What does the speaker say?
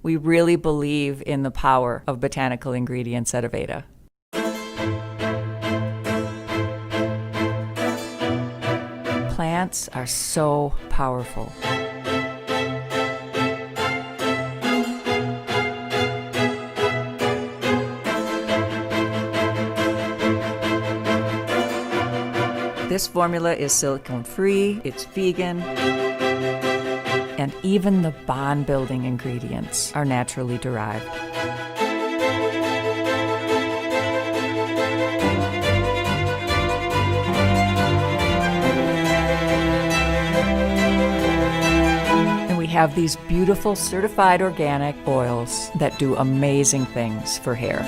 We really believe in the power of botanical ingredients at Aveda. Plants are so powerful. This formula is silicone-free, it's vegan, and even the bond-building ingredients are naturally derived. And we have these beautiful certified organic oils that do amazing things for hair.